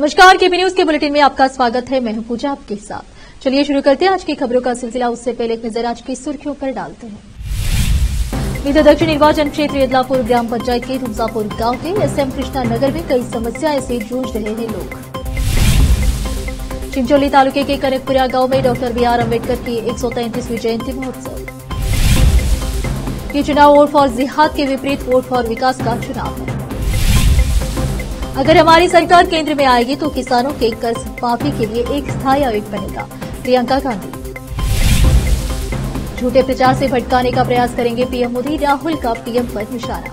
नमस्कार, KP news के bulletin में आपका स्वागत है। मैं हूं पूजा आपके साथ। चलिए शुरू करते हैं आज की खबरों का सिलसिला। उससे पहले एक नजर आज की सुर्खियों पर डालते हैं। विदिशा दक्षिण निर्वाचन क्षेत्र यदलापुर ग्राम पंचायत के तुमसापुर गांव के एसएम कृष्णा नगर में कई समस्याएं से जूझ रहे हैं लोग। चिंचोली तालुके के कनकपुरा गांव में डॉक्टर बीआर अम्बेडकर की 133वीं जयंती महोत्सव। ये चुनाव वोट फॉर जिहाद के विपरीत वोट फॉर विकास का चुनाव है। अगर हमारी सरकार केंद्र में आएगी तो किसानों के कर्ज माफी के लिए एक स्थायी आयोग बनेगा, प्रियंका गांधी। झूठे प्रचार से भटकाने का प्रयास करेंगे पीएम मोदी, राहुल का पीएम पर निशाना।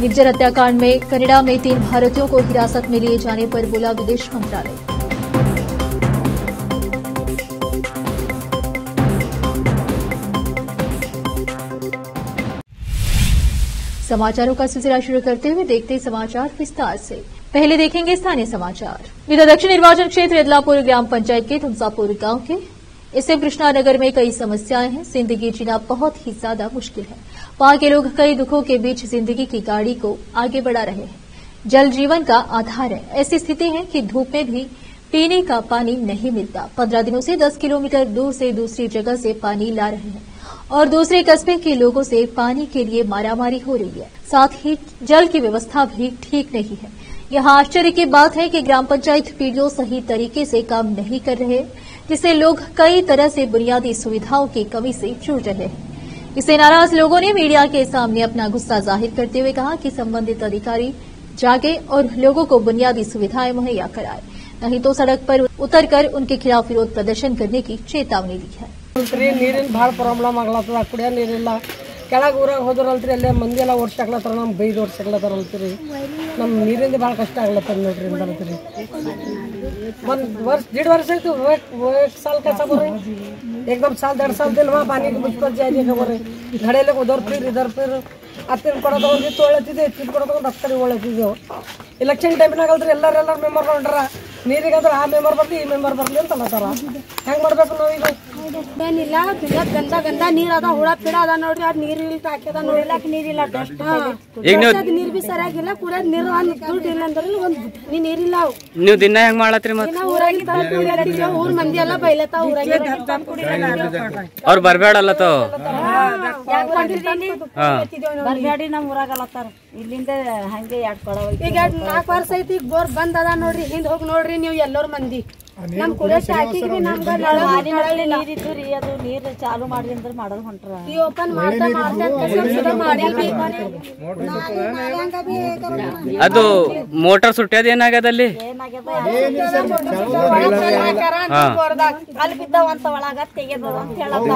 निज्जर हत्याकांड में कनाडा में 3 भारतीयों को हिरासत में लिए जाने पर बोला विदेश मंत्रालय। समाचारों का सिलसिला शुरू करते हुए देखते हैं समाचार विस्तार से। पहले देखेंगे स्थानीय समाचार। विदिशा दक्षिण निर्वाचन क्षेत्र यदलापुर ग्राम पंचायत के तुमसापुर गांव के एसएम कृष्णा नगर में कई समस्याएं हैं। जिंदगी जीना बहुत ही ज्यादा मुश्किल है। वहां के लोग कई दुखों के बीच जिंदगी की गाड़ी को आगे बढ़ा रहे हैं। जल जीवन का आधार है। ऐसी स्थिति है कि धूप में भी पीने का पानी नहीं मिलता। 15 दिनों से 10 किलोमीटर दूर से दूसरी जगह से पानी ला रहे हैं और दूसरे कस्बे के लोगों से पानी के लिए मारामारी हो रही है। साथ ही जल की व्यवस्था भी ठीक नहीं है। यहाँ आश्चर्य की बात है कि ग्राम पंचायत पीडीओ सही तरीके से काम नहीं कर रहे, जिससे लोग कई तरह से बुनियादी सुविधाओं की कमी से जूझ रहे हैं। इससे नाराज लोगों ने मीडिया के सामने अपना गुस्सा जाहिर करते हुए कहा कि संबंधित अधिकारी जागे और लोगों को बुनियादी सुविधाएं मुहैया कराए, नहीं तो सड़क पर उतरकर उनके खिलाफ विरोध प्रदर्शन करने की चेतावनी दी है। ನೀರಿನ ಭಾಳ ಪ್ರಾಬ್ಲಮ್ ಆಗ್ಲತ್ತದ, ಕುಡಿಯೋ ನೀರಿಲ್ಲ। ಕೆಳಗೆ ಊರಾಗ ಹೋದ್ರಲ್ರಿ ಅಲ್ಲೇ ಮಂದಿ ಎಲ್ಲ ಓಡ್ಸಾಕ್ಲತ್ತಾರ, ನಮ್ಗೆ ಬೈದು ಓಡ್ಸಾಕ್ಲತ್ತಾರಲ್ರಿ। ನಮ್ಮ ನೀರಿಂದ ಭಾಳ ಕಷ್ಟ ಆಗ್ಲತ್ತದ ನೋಡ್ರಿ ಅಂತಾರತ್ರಿ। ಒಂದು ವರ್ಷ 1.5 वर्ष ಆಯ್ತು, एक साल कैसा बोल रहे एकदम साल 1.5 साल दिन वहाँ पानी की मुझ पर जाइए खबर है। घड़ेले उधर फिर इधर फिर ಅತ್ತಿನ ಕೊಡ ತಗೊಂಡು ತೊಳತಿದ್ದೆ, ಎತ್ತಿನ ಕೊಡ ತಗೊಂಡು ಅತ್ತರಿ ಒಳತಿದ್ದೆವು। ಎಲೆಕ್ಷನ್ ಟೈಮ್ನಾಗಲ್ರಿ ಎಲ್ಲರೂ ಮೆಂಬರ್ ಹೊಂಡ್ರ, ನೀರಿಗಂದ್ರೆ ಆ ಮೆಂಬರ್ ಬರ್ಲಿ ಈ ಮೆಂಬರ್ ಬರ್ಲಿ ಅಂತ ಅನ್ನತಾರ। ಹೆಂಗ್ ಮಾಡ್ಬೇಕು ನಾವು ಈಗ? ಏನಿಲ್ಲ, ಗಂದಾ ಗಂದಾ ನೀರ್ ಅದ, ಹುಳ ಪಿಡ ಅದ ನೋಡ್ರಿ। ಅದ್ ನೀರ್ ಇಲ್ಲ ಹಾಕ್ಯದ, ನೋಡ್ಲಾಕ ನೀರಿಲ್ಲ, ನೀರ್ ಬಿ ಸರಿಯಾಗಿಲ್ಲ, ಕುಡಿಯೋದ್ ನೀರು ದುಡ್ಡು ಇಲ್ಲ ಅಂದ್ರೆ ಒಂದ್ ನೀರಿಲ್ಲ। ನೀವು ದಿನ ಹೆಂಗ್ ಮಾಡತ್ರಿ? ಮತ್ತೆ ಊರ್ ಮಂದಿ ಎಲ್ಲ ಬೈಲತ್ತ ಊರಾಗ ಅವ್ರು ಬರ್ಬೇಡಲ್ಲ ತೋ ಬರ್ಬ್ಯಾಡಿ ನಮ್ ಊರಾಗಲ್ಲತ್ತಾರ। ಇಲ್ಲಿಂದ ಹಂಗೆ 2 ಕೊಡ ಈಗ 4 ವರ್ಷ ಐತಿ, ಈಗ ಬೋರ್ ಬಂದ್ ಅದ ನೋಡ್ರಿ। ಹಿಂದ್ ಹೋಗಿ ನೋಡ್ರಿ ನೀವು ಎಲ್ಲರೂ ಮಂದಿ। ನಮ್ ಕುಡಿಯೋ ಟಾಕಿಗೆ ನಮ್ಗ ನೀರಿದ್ದು ರೀ, ಅದು ನೀರು ಚಾಲು ಮಾಡಿ ಅಂದ್ರೆ ಮಾಡೋದು ಹೊಂಟ್ರ ಈ ಓಪನ್ ಅದು ಮೋಟರ್ ಸುಟ್ಟ್ಯದ ಏನಾಗದಲ್ಲಿ ಅಲ್ಲಿ ಬಿದ್ದವಂತ ಒಳಗ ತೆಗೆದ ಅಂತ ಹೇಳೋದು।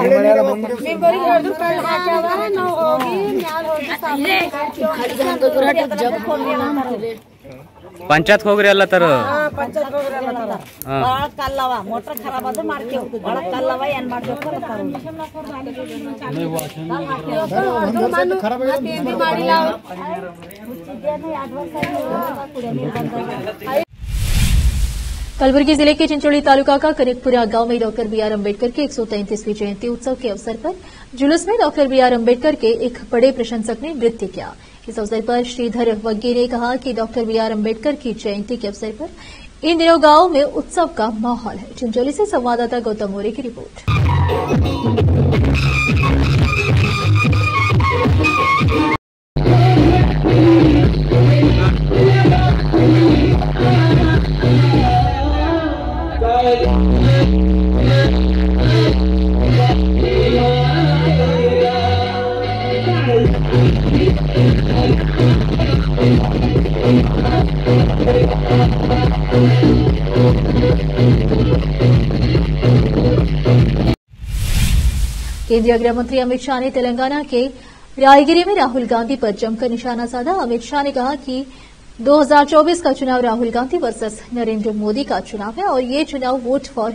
ನಾವು ಹೋಗಿ ಮ್ಯಾಲ ಹೋಗಿ ಪಂಚಾಯತ್ ಹೋಗ್ರಿ ಅಲ್ಲ ತರ ಕಲ್ಲವ ಮೋಟರ್ ಖರಾಬ್ ಅದು ಮಾಡ್ತೇವೆ, ಒಳಗ್ ಕಲ್ಲವ ಏನ್ ಮಾಡ್ಬೇಕು कलबुर्गी जिले के चिंचोली तालुका का कनकपुरा गांव में डॉक्टर बीआर अम्बेडकर की 133वीं जयंती उत्सव के अवसर पर जुलूस में डॉक्टर बीआर अम्बेडकर के एक बड़े प्रशंसक ने नृत्य किया। इस अवसर पर श्रीधर वग्गी ने कहा कि डॉक्टर बीआर अम्बेडकर की जयंती के अवसर पर इन दिनों गांव में उत्सव का माहौल है। चिंचोली से संवाददाता गौतम मोरे की रिपोर्ट। केंद्रीय गृह मंत्री अमित शाह ने तेलंगाना के रायगिरी में राहुल गांधी पर जमकर निशाना साधा। अमित शाह ने कहा कि 2024 का चुनाव राहुल गांधी वर्सेस नरेंद्र मोदी का चुनाव है और ये चुनाव वोट फॉर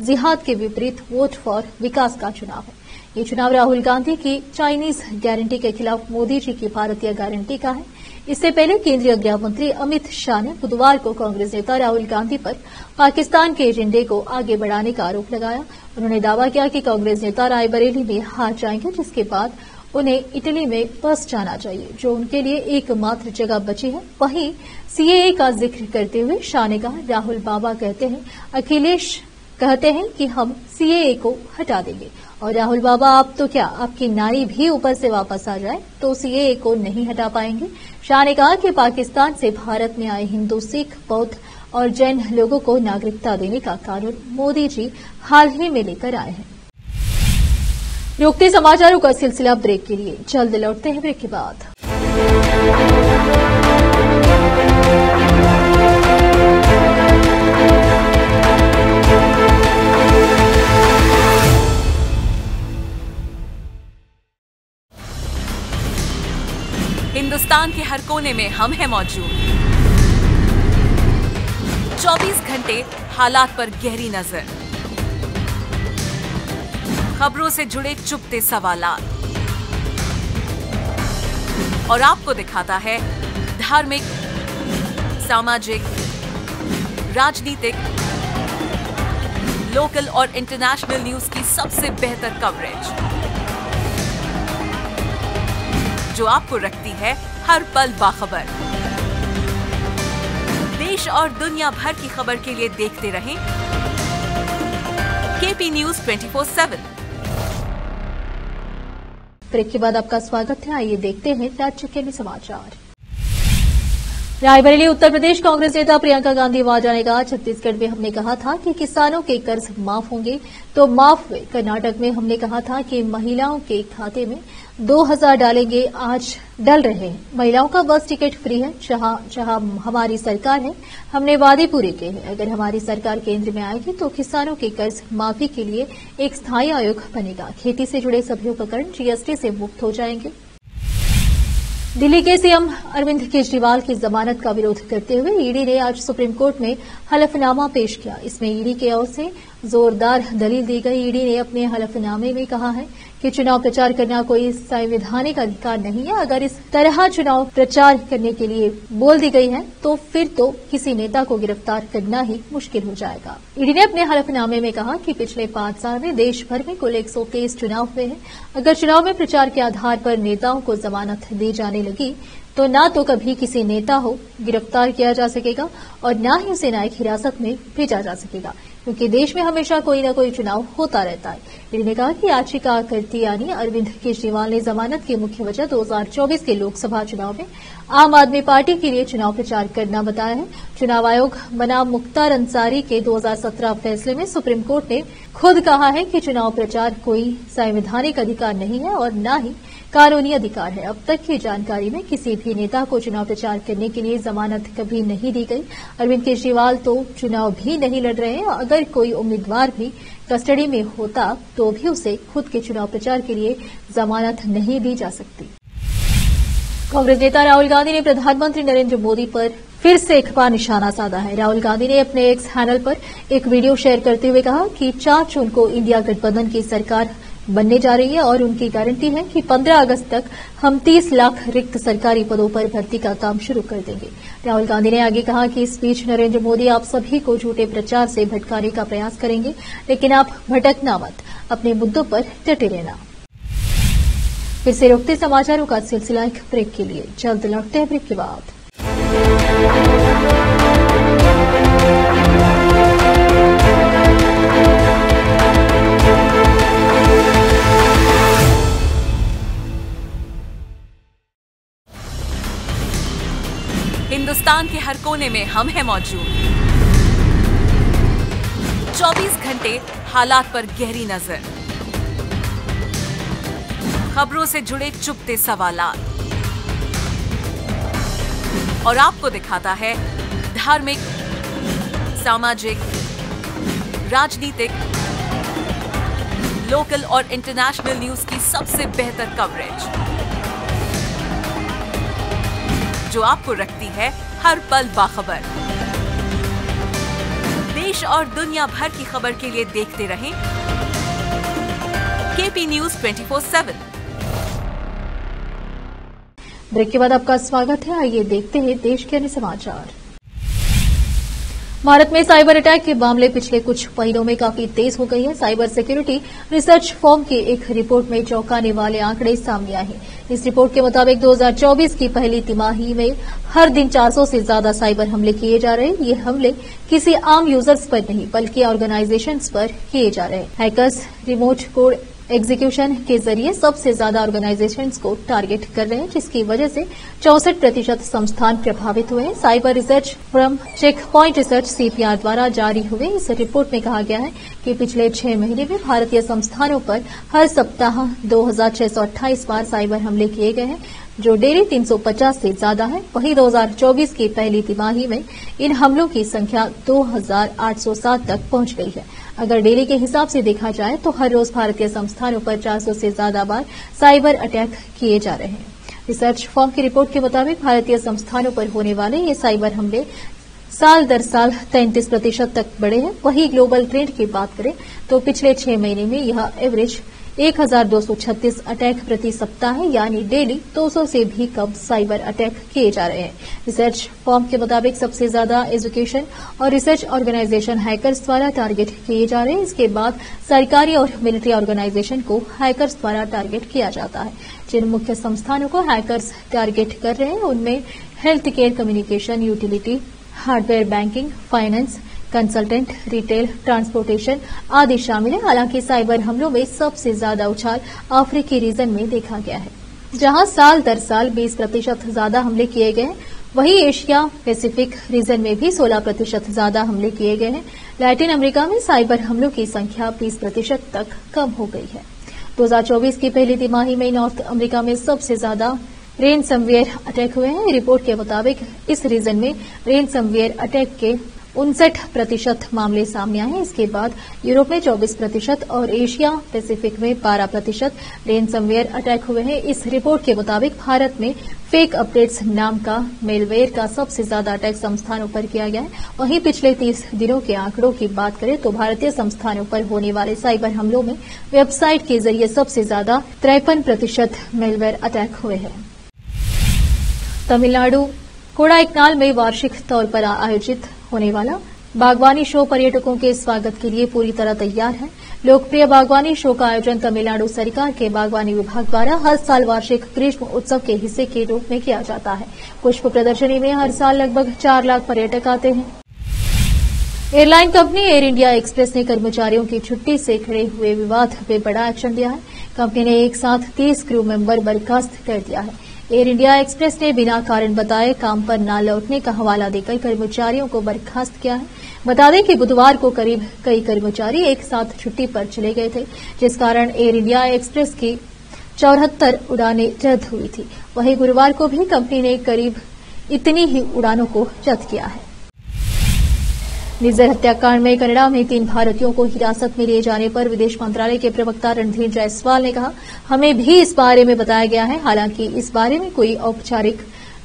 जिहाद के विपरीत वोट फॉर विकास का चुनाव है। ये चुनाव राहुल गांधी की चाइनीज गारंटी के खिलाफ मोदी जी की भारतीय गारंटी का है। इससे पहले केंद्रीय गृह मंत्री अमित शाह ने बुधवार को कांग्रेस नेता राहुल गांधी पर पाकिस्तान के एजेंडे को आगे बढ़ाने का आरोप लगाया। उन्होंने दावा किया कि कांग्रेस नेता रायबरेली में हार जाएंगे, जिसके बाद उन्हें इटली में बस जाना चाहिए, जो उनके लिए एकमात्र जगह बची है। वहीं सीएए का जिक्र करते हुए शाह ने कहा, राहुल बाबा कहते हैं, अखिलेश कहते हैं कि हम सीएए को हटा देंगे, और राहुल बाबा आप तो क्या, आपकी नारी भी ऊपर से वापस आ जाए तो सीएए को नहीं हटा पाएंगे। शाह ने कहा कि पाकिस्तान से भारत में आए हिंदू, सिख, बौद्ध और जैन लोगों को नागरिकता देने का कानून मोदी जी हाल ही में लेकर आए हैं। रोकते समाचारों का सिलसिला ब्रेक के लिए, जल्द लौटते हैं ब्रेक के बाद। हिंदुस्तान के हर कोने में हम हैं मौजूद। 24 घंटे हालात पर गहरी नजर, खबरों से जुड़े चुपते सवालात, और आपको दिखाता है धार्मिक, सामाजिक, राजनीतिक, लोकल और इंटरनेशनल न्यूज की सबसे बेहतर कवरेज, जो आपको रखती है हर पल बाखबर। देश और दुनिया भर की खबर के लिए देखते रहें केपी न्यूज 24/7। ब्रेक के बाद आपका स्वागत है। आइए देखते हैं राज्य के अन्य समाचार। रायबरेली उत्तर प्रदेश कांग्रेस नेता प्रियंका गांधी वाड्रा ने कहा, छत्तीसगढ़ में हमने कहा था कि किसानों के कर्ज माफ होंगे तो माफ हुए। कर्नाटक में हमने कहा था कि महिलाओं के खाते में 2000 डालेंगे, आज डल रहे हैं। महिलाओं का बस टिकट फ्री है। जहां हमारी सरकार है, हमने वादे पूरे किए हैं। अगर हमारी सरकार केंद्र में आएगी तो किसानों के कर्ज माफी के लिए एक स्थायी आयोग बनेगा। खेती से जुड़े सभी उपकरण जीएसटी से मुक्त हो जाएंगे। दिल्ली के सीएम अरविंद केजरीवाल की जमानत का विरोध करते हुए ईडी ने आज सुप्रीम कोर्ट में हलफनामा पेश किया। इसमें ईडी की ओर से जोरदार दलील दी गई। ईडी ने अपने हलफनामे में कहा है कि चुनाव प्रचार करना कोई संवैधानिक अधिकार नहीं है। अगर इस तरह चुनाव प्रचार करने के लिए बोल दी गई है तो फिर तो किसी नेता को गिरफ्तार करना ही मुश्किल हो जाएगा। ईडी ने अपने हलफनामे में कहा कि पिछले 5 साल में देश भर में कुल 123 चुनाव हुए हैं। अगर चुनाव में प्रचार के आधार पर नेताओं को जमानत दी जाने लगी तो न तो कभी किसी नेता हो गिरफ्तार किया जा सकेगा और न ही उसे न्यायिक हिरासत में भेजा जा सकेगा, क्योंकि देश में हमेशा कोई न कोई चुनाव होता रहता है। ईडी ने कहा कि याचिकाकर्ता यानी अरविंद केजरीवाल ने जमानत की मुख्य वजह 2024 के लोकसभा चुनाव में आम आदमी पार्टी के लिए चुनाव प्रचार करना बताया है। चुनाव आयोग बनाम मुख्तार अंसारी के 2017 फैसले में सुप्रीम कोर्ट ने खुद कहा है कि चुनाव प्रचार कोई संवैधानिक अधिकार नहीं है और न ही कानूनी अधिकार है। अब तक की जानकारी में किसी भी नेता को चुनाव प्रचार करने के लिए जमानत कभी नहीं दी गई। अरविंद केजरीवाल तो चुनाव भी नहीं लड़ रहे हैं। अगर कोई उम्मीदवार भी कस्टडी में होता तो भी उसे खुद के चुनाव प्रचार के लिए जमानत नहीं दी जा सकती। कांग्रेस नेता राहुल गांधी ने प्रधानमंत्री नरेंद्र मोदी पर फिर से एक बार निशाना साधा है। राहुल गांधी ने अपने एक्स हैंडल पर एक वीडियो शेयर करते हुए कहा कि 4 जून को इंडिया गठबंधन की सरकार बनने जा रही है और उनकी गारंटी है कि 15 अगस्त तक हम 30 लाख रिक्त सरकारी पदों पर भर्ती का काम शुरू कर देंगे। राहुल गांधी ने आगे कहा कि इस बीच नरेंद्र मोदी आप सभी को झूठे प्रचार से भटकाने का प्रयास करेंगे, लेकिन आप भटकना मत, अपने मुद्दों पर डटे रहना। फिर से रोकते समाचारों का सिलसिला एक ब्रेक के लिए, जल्द लौटते हैं ब्रेक के बाद। हिंदुस्तान के हर कोने में हम हैं मौजूद। 24 घंटे हालात पर गहरी नजर, खबरों से जुड़े चुपते सवालात, और आपको दिखाता है धार्मिक, सामाजिक, राजनीतिक, लोकल और इंटरनेशनल न्यूज की सबसे बेहतर कवरेज, जो आपको रखती है हर पल बाखबर। देश और दुनिया भर की खबर के लिए देखते रहें केपी न्यूज 24/7। ब्रेक के बाद आपका स्वागत है। आइए देखते हैं देश के अन्य समाचार। भारत में साइबर अटैक के मामले पिछले कुछ महीनों में काफी तेज हो गई है। साइबर सिक्योरिटी रिसर्च फर्म की एक रिपोर्ट में चौंकाने वाले आंकड़े सामने आए हैं। इस रिपोर्ट के मुताबिक 2024 की पहली तिमाही में हर दिन 400 से ज्यादा साइबर हमले किए जा रहे हैं। ये हमले किसी आम यूजर्स पर नहीं बल्कि ऑर्गेनाइजेशंस पर किए जा रहे हैं। हैकर्स रिमोट कोड एग्जीक्यूशन के जरिए सबसे ज्यादा ऑर्गेनाइजेशंस को टारगेट कर रहे हैं, जिसकी वजह से 64% संस्थान प्रभावित हुए हैं। Cyber research firm Check Point research CPR द्वारा जारी हुए इस रिपोर्ट में कहा गया है कि पिछले 6 महीने में भारतीय संस्थानों पर हर सप्ताह 2628 बार साइबर हमले किए गए हैं, जो डेली 350 से ज्यादा है। वहीं 2024 की पहली तिमाही में इन हमलों की संख्या 2807 तक पहुंच गई है। अगर डेली के हिसाब से देखा जाए तो हर रोज भारतीय संस्थानों पर 400 से ज्यादा बार साइबर अटैक किए जा रहे हैं। रिसर्च फर्म की रिपोर्ट के मुताबिक भारतीय संस्थानों पर होने वाले ये साइबर हमले साल दर साल 33% तक बढ़े हैं। वहीं ग्लोबल ट्रेंड की बात करें तो पिछले 6 महीने में यह एवरेज 1236 अटैक प्रति सप्ताह है, यानी डेली 200 से भी कम साइबर अटैक किए जा रहे हैं। रिसर्च फर्म के मुताबिक सबसे ज्यादा एजुकेशन और रिसर्च ऑर्गेनाइजेशन हैकर्स द्वारा टारगेट किए जा रहे हैं। इसके बाद सरकारी और मिलिट्री ऑर्गेनाइजेशन को हैकर्स द्वारा टारगेट किया जाता है। जिन मुख्य संस्थानों को हैकर्स टारगेट कर रहे हैं उनमें health care, communication, utility, hardware, banking, finance, consultant, retail, transportation आदि शामिल है। हालांकि साइबर हमलों में सबसे ज्यादा उछाल अफ्रीकी रीजन में देखा गया है, जहां साल दर साल 20% ज्यादा हमले किए गए हैं। वहीं एशिया पैसिफिक रीजन में भी 16% ज्यादा हमले किए गए हैं। लैटिन अमेरिका में साइबर हमलों की संख्या 20% तक कम हो गई है। 2024 की पहली तिमाही में नॉर्थ अमेरिका में सबसे ज्यादा रेनसमवेयर अटैक हुए हैं। रिपोर्ट के मुताबिक इस रीजन में रेनसमवेयर अटैक के 59% मामले सामने आए हैं। इसके बाद यूरोप में 24% और एशिया पैसिफिक में 12% रेनसमवेयर अटैक हुए हैं। इस रिपोर्ट के मुताबिक भारत में फेक अपडेट्स नाम का मेलवेयर का सबसे ज्यादा अटैक संस्थानों पर किया गया है। वहीं पिछले 30 दिनों के आंकड़ों की बात करें तो भारतीय संस्थानों पर होने वाले साइबर हमलों में वेबसाइट के जरिए सबसे ज्यादा 53% मेलवेयर अटैक हुए हैं। तमिलनाडु कोडाईकनाल में वार्षिक तौर पर आयोजित होने वाला बागवानी शो पर्यटकों के स्वागत के लिए पूरी तरह तैयार है। लोकप्रिय बागवानी शो का आयोजन तमिलनाडु सरकार के बागवानी विभाग द्वारा हर साल वार्षिक ग्रीष्म उत्सव के हिस्से के रूप में किया जाता है। पुष्प प्रदर्शनी में हर साल लगभग 4 लाख पर्यटक आते हैं। Airline company air India express ने कर्मचारियों की छुट्टी से खड़े हुए विवाद में बड़ा एक्शन लिया है। कंपनी ने एक साथ 30 क्रू मेंबर बर्खास्त कर दिया है। एयर इंडिया एक्सप्रेस ने बिना कारण बताए काम पर न लौटने का हवाला देकर कर्मचारियों को बर्खास्त किया है। बता दें कि बुधवार को करीब कई कर्मचारी एक साथ छुट्टी पर चले गए थे, जिस कारण एयर इंडिया एक्सप्रेस की 74 उड़ानें रद्द हुई थी। वहीं गुरुवार को भी कंपनी ने करीब इतनी ही उड़ानों को रद्द किया है। निज्जर हत्याकांड में कनाडा में 3 भारतीयों को हिरासत में लिए जाने पर विदेश मंत्रालय के प्रवक्ता रणधीर जायसवाल ने कहा, हमें भी इस बारे में बताया गया है। हालांकि इस बारे में कोई औपचारिक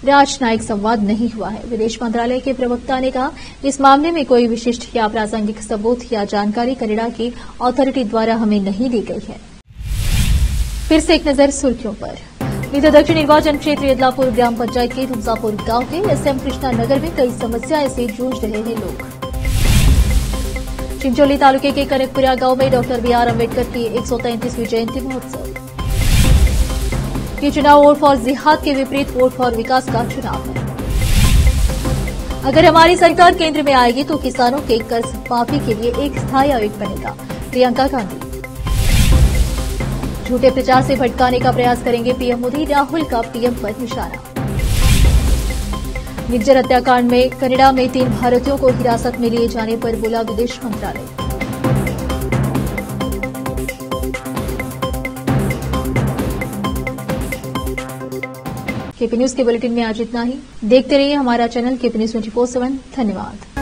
राजनयिक संवाद नहीं हुआ है। विदेश मंत्रालय के प्रवक्ता ने कहा, इस मामले में कोई विशिष्ट या प्रासंगिक सबूत या जानकारी कनाडा की अथॉरिटी द्वारा हमें नहीं दी गई है। फिर से एक नजर सुर्खियों पर। इधर दक्षिण निर्वाचन क्षेत्र यदलापुर ग्राम पंचायत के तुमसापुर गांव के एसएम कृष्णा नगर में कई समस्याएं से जूझ रहे हैं लोग। चिंचोली तालुके के कनकपुरा गांव में डॉक्टर बीआर अम्बेडकर की 133वीं जयंती महोत्सव। ये चुनाव वोट फॉर जिहाद के विपरीत वोट फॉर विकास का चुनाव है। अगर हमारी सरकार केंद्र में आएगी तो किसानों के कर्ज माफी के लिए एक स्थायी आयोग बनेगा, प्रियंका गांधी। झूठे प्रचार से भटकाने का प्रयास करेंगे पीएम मोदी, राहुल का पीएम पर निशाना। निज्जर हत्याकांड में कनाडा में 3 भारतीयों को हिरासत में लिए जाने पर बोला विदेश मंत्रालय। केपी न्यूज के बुलेटिन में आज इतना ही। देखते रहिए हमारा चैनल केपी न्यूज 24/7। धन्यवाद।